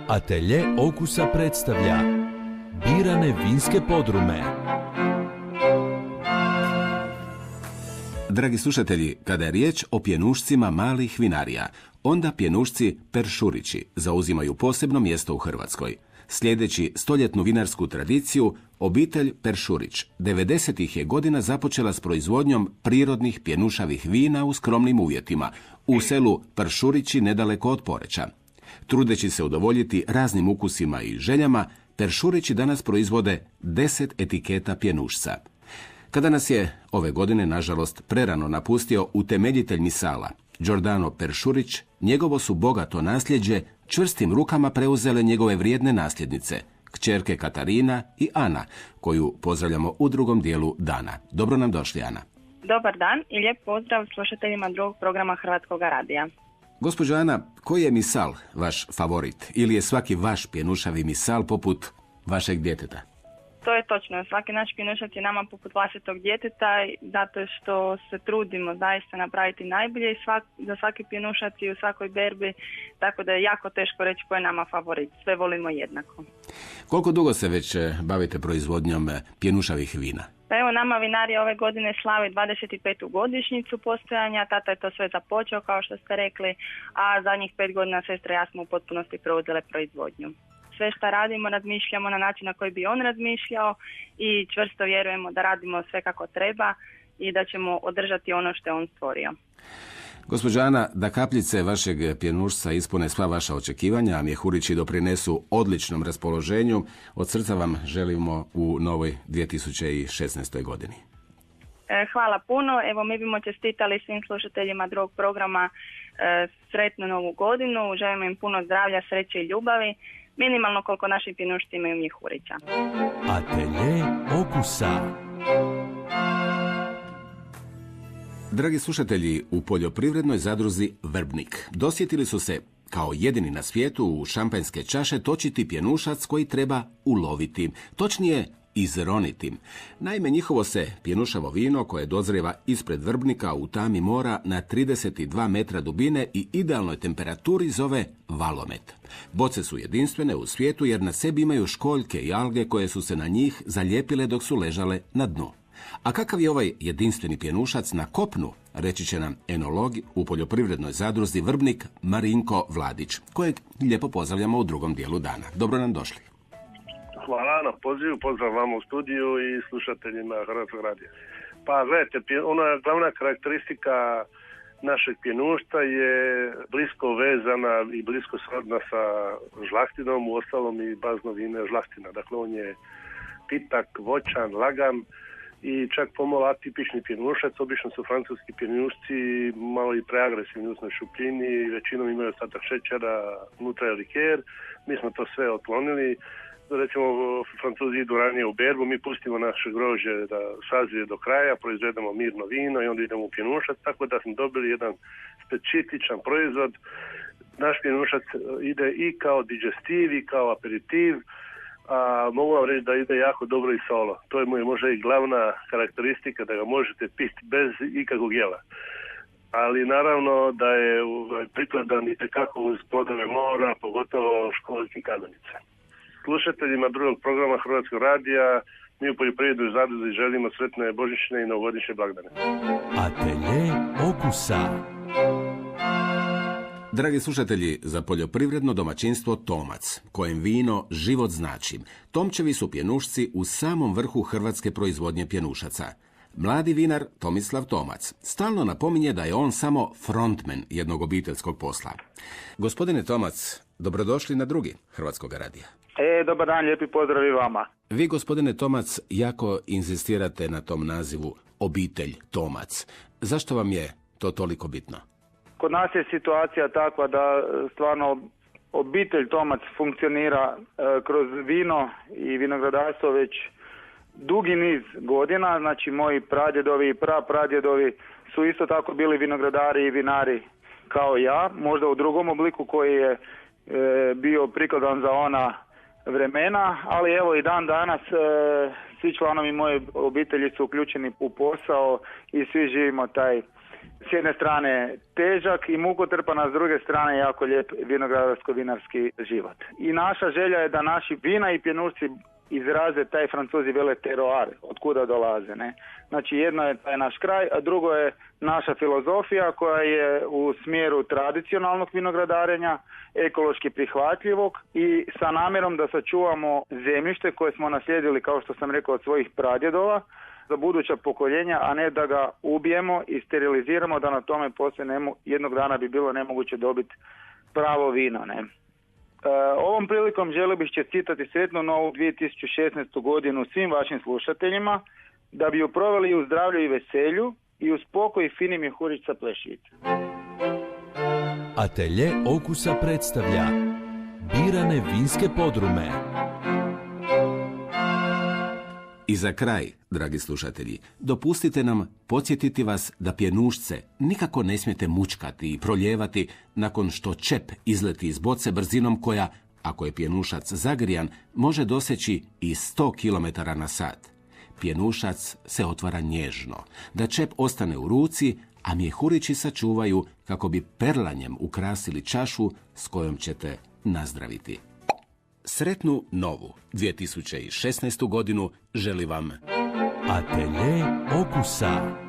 Atelje Okusa predstavlja birane vinske podrume. Dragi slušatelji, kada je riječ o pjenušcima malih vinarija, onda pjenušci Peršurići zauzimaju posebno mjesto u Hrvatskoj. Sljedeći stoljetnu vinarsku tradiciju, obitelj Peršurić 90-ih je godina započela s proizvodnjom prirodnih pjenušavih vina u skromnim uvjetima, u selu Peršurići nedaleko od Poreča. Trudeći se udovoljiti raznim ukusima i željama, Peršurići danas proizvode 10 etiketa pjenušca. Kada nas je ove godine, nažalost, prerano napustio utemeljitelj Misala, Giordano Peršurić, njegovo su bogato nasljeđe čvrstim rukama preuzele njegove vrijedne nasljednice, kćerke Katarina i Ana, koju pozdravljamo u drugom dijelu dana. Dobro nam došli, Ana. Dobar dan i lijep pozdrav slušateljima drugog programa Hrvatskog radija. Gospođo Ana, koji je misal vaš favorit? Ili je svaki vaš pjenušavi misal poput vašeg djeteta? To je točno. Svaki naš pjenušac je nama poput vlastitog djeteta, zato što se trudimo zaista napraviti najbolje za svaki pjenušac i u svakoj berbi, tako da je jako teško reći ko je nama favorit. Sve volimo jednako. Koliko dugo se već bavite proizvodnjom pjenušavih vina? Pa evo, nama vinarija ove godine slavi 25. godišnjicu postojanja, tata je to sve započeo kao što ste rekli, a zadnjih 5 godina sestra i ja smo u potpunosti preuzele proizvodnju. Sve što radimo razmišljamo na način na koji bi on razmišljao i čvrsto vjerujemo da radimo sve kako treba i da ćemo održati ono što je on stvorio. Gospođa Ana, da kapljice vašeg pjenušca ispune sva vaša očekivanja, a mjehurići doprinesu odličnom raspoloženju, od srca vam želimo u novoj 2016. godini. Hvala puno. Evo, mi bimo čestitali svim slušateljima drugog programa sretnu novu godinu. Želimo im puno zdravlja, sreće i ljubavi. Minimalno koliko naši pjenušci imaju mjehurića. Atelje Okusa. Dragi slušatelji, u poljoprivrednoj zadruzi Vrbnik dosjetili su se, kao jedini na svijetu, u šampanjske čaše točiti pjenušac koji treba uloviti, točnije izroniti. Naime, njihovo se pjenušavo vino, koje dozrijeva ispred Vrbnika u tami mora na 32 metra dubine i idealnoj temperaturi, zove valomet. Boce su jedinstvene u svijetu jer na sebi imaju školjke i alge koje su se na njih zalijepile dok su ležale na dnu. A kakav je ovaj jedinstveni pjenušac na kopnu, reći će nam enolog u poljoprivrednoj zadruzi Vrbnik Marinko Vladić, kojeg lijepo pozdravljamo u drugom dijelu dana. Dobro nam došli. Hvala na pozivu, pozdrav vama u studiju i slušateljima Hrvatskog radija. Pa gledajte, ona glavna karakteristika našeg pjenušta je blisko vezana i blisko srodna sa žlahtinom, uostalom i bazno vino je žlahtina. Dakle, on je pitak, voćan, lagan i čak pomalo atipični pjenušac. Obično su francuski pjenušci malo i preagresivni u usnoj šupljini, većinom imaju ostatak šećera, unutra je liker. Mi smo to sve otklonili. Recimo, Francuzi idu ranije u berbu, mi pustimo naše grožđe da sazrije do kraja, proizvedemo mirno vino i onda idemo u pjenušac, tako da smo dobili jedan specifičan proizvod. Naš pjenušac ide i kao digestiv i kao aperitiv, a mogu vam reći da ide jako dobro i solo. To je možda i glavna karakteristika, da ga možete piti bez ikakvog jela. Ali naravno da je prikladan i tekako uz plodove mora, pogotovo školjke i kadanice. Slušateljima drugog programa Hrvatskog radija, mi u poljoprivrednoj zadruzi želimo sretne božićne i novogodišnje blagdane. Atelje Okusa. Dragi slušatelji, za poljoprivredno domaćinstvo Tomac, kojem vino život znači, Tomčevi su pjenušci u samom vrhu hrvatske proizvodnje pjenušaca. Mladi vinar Tomislav Tomac stalno napominje da je on samo frontmen jednog obiteljskog posla. Gospodine Tomac, dobrodošli na drugi Hrvatskog radija. Dobar dan, lijepi pozdrav i vama. Vi, gospodine Tomac, jako inzistirate na tom nazivu obitelj Tomac. Zašto vam je to toliko bitno? Kod nas je situacija takva da stvarno obitelj Tomac funkcionira kroz vino i vinogradarstvo već dugi niz godina. Znači, moji pradjedovi i prapradjedovi su isto tako bili vinogradari i vinari kao ja, možda u drugom obliku koji je bio prikladan za ona vremena, ali evo i dan danas svi članovi moje obitelji su uključeni u posao i svi živimo taj s jedne strane težak i mukotrpan, a s druge strane jako lijep vinogradarsko-vinarski život. I naša želja je da naši vina i pjenušci izraze taj, Francuzi vele, terroir, od kuda dolaze. Ne? Znači jedno je taj naš kraj, a drugo je naša filozofija koja je u smjeru tradicionalnog vinogradarenja, ekološki prihvatljivog i sa namjerom da sačuvamo zemljište koje smo naslijedili, kao što sam rekao, od svojih pradjedova za buduća pokoljenja, a ne da ga ubijemo i steriliziramo, da na tome poslije jednog dana bi bilo nemoguće dobiti pravo vino. Ne? Ovom prilikom želio bih čestitati sretnu novu 2016. godinu svim vašim slušateljima, da bi ju proveli u zdravlju i veselju i u spokoj i fini mjehurić sa plešivice. Atelje okusa predstavlja birane vinske podrume. I za kraj, dragi slušatelji, dopustite nam podsjetiti vas da pjenušce nikako ne smijete mučkati i proljevati nakon što čep izleti iz boce brzinom koja, ako je pjenušac zagrijan, može doseći i 100 km/h. Pjenušac se otvara nježno, da čep ostane u ruci, a mjehurići sačuvaju kako bi perlanjem ukrasili čašu s kojom ćete nazdraviti. Sretnu novu 2016. godinu želi vam Atelje okusa.